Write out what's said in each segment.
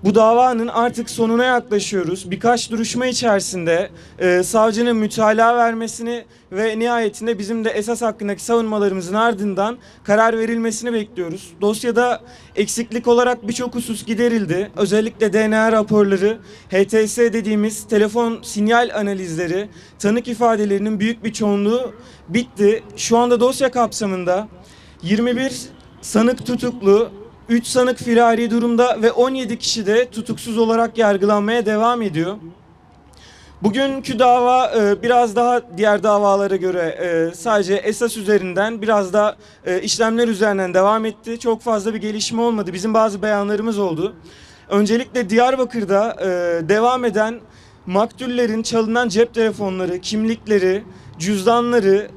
Bu davanın artık sonuna yaklaşıyoruz. Birkaç duruşma içerisinde savcının mütalaa vermesini ve nihayetinde bizim de esas hakkındaki savunmalarımızın ardından karar verilmesini bekliyoruz. Dosyada eksiklik olarak birçok husus giderildi. Özellikle DNA raporları, HTS dediğimiz telefon sinyal analizleri, tanık ifadelerinin büyük bir çoğunluğu bitti. Şu anda dosya kapsamında 21 sanık tutuklu, 3 sanık firari durumda ve 17 kişi de tutuksuz olarak yargılanmaya devam ediyor. Bugünkü dava biraz daha diğer davalara göre sadece esas üzerinden biraz da işlemler üzerinden devam etti. Çok fazla bir gelişme olmadı. Bizim bazı beyanlarımız oldu. Öncelikle Diyarbakır'da devam eden maktullerin çalınan cep telefonları, kimlikleri, cüzdanları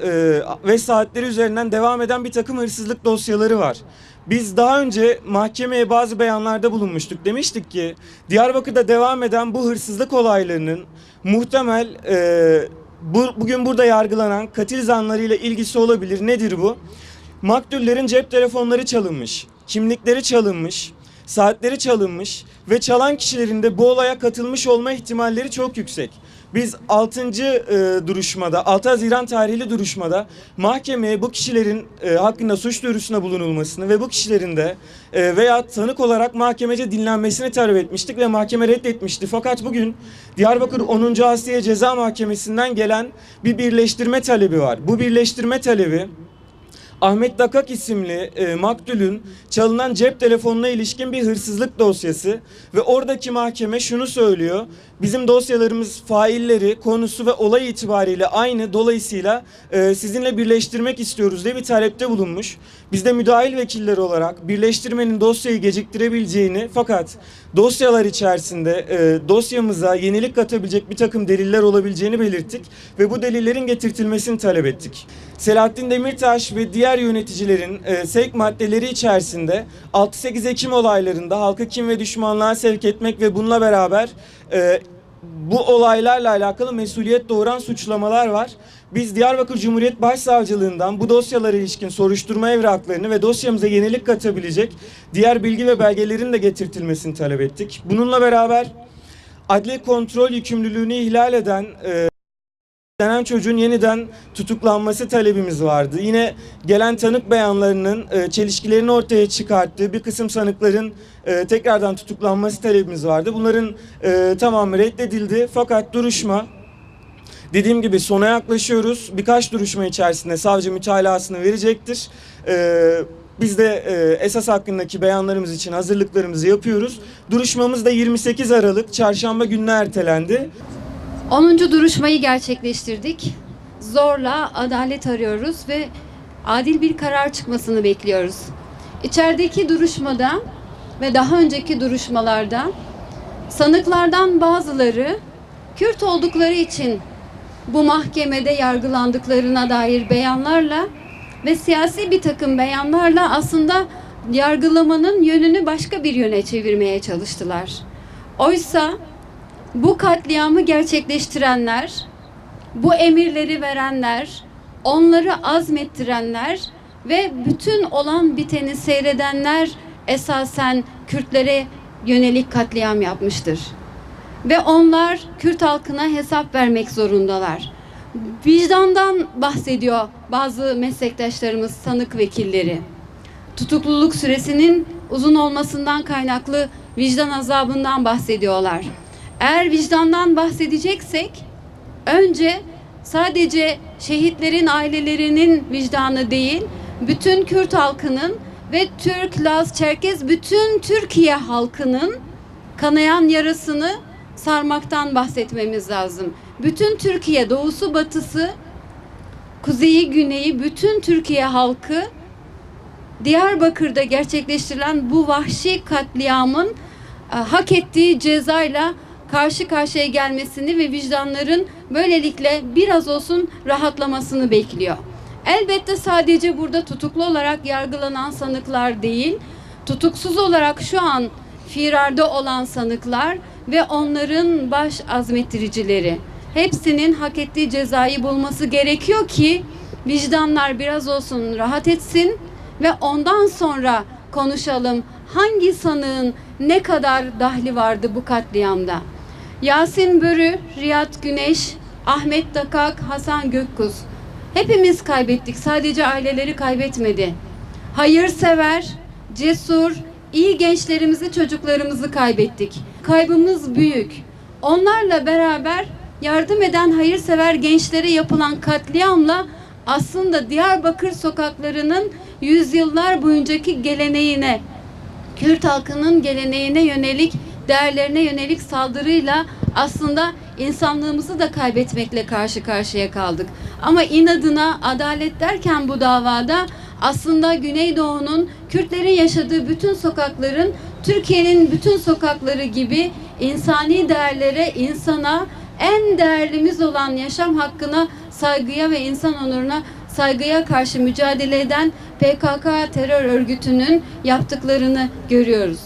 ve saatleri üzerinden devam eden bir takım hırsızlık dosyaları var. Biz daha önce mahkemeye bazı beyanlarda bulunmuştuk. Demiştik ki Diyarbakır'da devam eden bu hırsızlık olaylarının muhtemel bugün burada yargılanan katil zanlarıyla ilgisi olabilir. Nedir bu? Maktullerin cep telefonları çalınmış, kimlikleri çalınmış, saatleri çalınmış ve çalan kişilerin de bu olaya katılmış olma ihtimalleri çok yüksek. Biz 6. duruşmada, 6 Haziran tarihli duruşmada mahkemeye bu kişilerin hakkında suç duyurusuna bulunulmasını ve bu kişilerin de veya tanık olarak mahkemece dinlenmesini talep etmiştik ve mahkeme reddetmişti. Fakat bugün Diyarbakır 10. Asliye Ceza Mahkemesi'nden gelen bir birleştirme talebi var. Bu birleştirme talebi Ahmet Dakak isimli maktulün çalınan cep telefonuna ilişkin bir hırsızlık dosyası ve oradaki mahkeme şunu söylüyor: bizim dosyalarımız failleri, konusu ve olay itibariyle aynı, dolayısıyla sizinle birleştirmek istiyoruz diye bir talepte bulunmuş. Biz de müdahil vekiller olarak birleştirmenin dosyayı geciktirebileceğini fakat dosyalar içerisinde dosyamıza yenilik katabilecek bir takım deliller olabileceğini belirttik ve bu delillerin getirtilmesini talep ettik. Selahattin Demirtaş ve diğer yöneticilerin sevk maddeleri içerisinde 6-8 Ekim olaylarında halkı kin ve düşmanlığa sevk etmek ve bununla beraber bu olaylarla alakalı mesuliyet doğuran suçlamalar var. Biz Diyarbakır Cumhuriyet Başsavcılığından bu dosyalara ilişkin soruşturma evraklarını ve dosyamıza yenilik katabilecek diğer bilgi ve belgelerin de getirtilmesini talep ettik. Bununla beraber adli kontrol yükümlülüğünü ihlal eden denen çocuğun yeniden tutuklanması talebimiz vardı. Yine gelen tanık beyanlarının çelişkilerini ortaya çıkarttığı bir kısım sanıkların tekrardan tutuklanması talebimiz vardı. Bunların tamamı reddedildi. Fakat duruşma, dediğim gibi, sona yaklaşıyoruz. Birkaç duruşma içerisinde savcı mütalasını verecektir. Biz de esas hakkındaki beyanlarımız için hazırlıklarımızı yapıyoruz. Duruşmamız da 28 Aralık Çarşamba gününe ertelendi. 10. duruşmayı gerçekleştirdik. Zorla adalet arıyoruz ve adil bir karar çıkmasını bekliyoruz. İçerideki duruşmada ve daha önceki duruşmalarda sanıklardan bazıları Kürt oldukları için bu mahkemede yargılandıklarına dair beyanlarla ve siyasi bir takım beyanlarla aslında yargılamanın yönünü başka bir yöne çevirmeye çalıştılar. Oysa bu katliamı gerçekleştirenler, bu emirleri verenler, onları azmettirenler ve bütün olan biteni seyredenler esasen Kürtlere yönelik katliam yapmıştır. Ve onlar Kürt halkına hesap vermek zorundalar. Vicdandan bahsediyor bazı meslektaşlarımız, sanık vekilleri. Tutukluluk süresinin uzun olmasından kaynaklı vicdan azabından bahsediyorlar. Eğer vicdandan bahsedeceksek önce sadece şehitlerin ailelerinin vicdanı değil, bütün Kürt halkının ve Türk, Laz, Çerkez bütün Türkiye halkının kanayan yarasını sarmaktan bahsetmemiz lazım. Bütün Türkiye, doğusu, batısı, kuzeyi, güneyi, bütün Türkiye halkı Diyarbakır'da gerçekleştirilen bu vahşi katliamın hak ettiği cezayla karşı karşıya gelmesini ve vicdanların böylelikle biraz olsun rahatlamasını bekliyor. Elbette sadece burada tutuklu olarak yargılanan sanıklar değil, tutuksuz olarak şu an firarda olan sanıklar ve onların baş azmettiricileri. Hepsinin hak ettiği cezayı bulması gerekiyor ki vicdanlar biraz olsun rahat etsin ve ondan sonra konuşalım hangi sanığın ne kadar dahli vardı bu katliamda. Yasin Börü, Riyad Güneş, Ahmet Dakak, Hasan Gökkuz. Hepimiz kaybettik. Sadece aileleri kaybetmedi. Hayırsever, cesur, iyi gençlerimizi, çocuklarımızı kaybettik. Kaybımız büyük. Onlarla beraber yardım eden hayırsever gençlere yapılan katliamla aslında Diyarbakır sokaklarının yüzyıllar boyuncaki geleneğine, Kürt halkının geleneğine yönelik, değerlerine yönelik saldırıyla aslında insanlığımızı da kaybetmekle karşı karşıya kaldık. Ama inadına adalet derken bu davada aslında Güneydoğu'nun, Kürtlerin yaşadığı bütün sokakların, Türkiye'nin bütün sokakları gibi insani değerlere, insana, en değerlimiz olan yaşam hakkına, saygıya ve insan onuruna saygıya karşı mücadele eden PKK terör örgütünün yaptıklarını görüyoruz.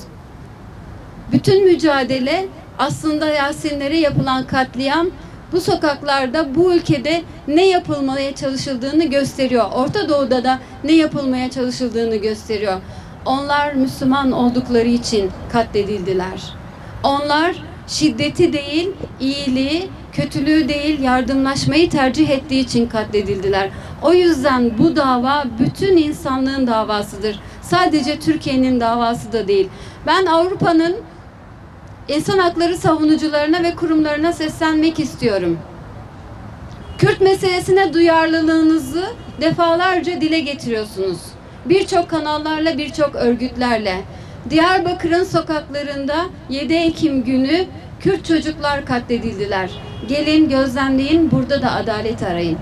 Bütün mücadele aslında Yasinlere yapılan katliam bu sokaklarda, bu ülkede ne yapılmaya çalışıldığını gösteriyor. Orta Doğu'da da ne yapılmaya çalışıldığını gösteriyor. Onlar Müslüman oldukları için katledildiler. Onlar şiddeti değil, iyiliği, kötülüğü değil, yardımlaşmayı tercih ettiği için katledildiler. O yüzden bu dava bütün insanlığın davasıdır. Sadece Türkiye'nin davası da değil. Ben Avrupa'nın insan hakları savunucularına ve kurumlarına seslenmek istiyorum. Kürt meselesine duyarlılığınızı defalarca dile getiriyorsunuz. Birçok kanallarla, birçok örgütlerle. Diyarbakır'ın sokaklarında 7 Ekim günü Kürt çocuklar katledildiler. Gelin gözlemleyin, burada da adalet arayın.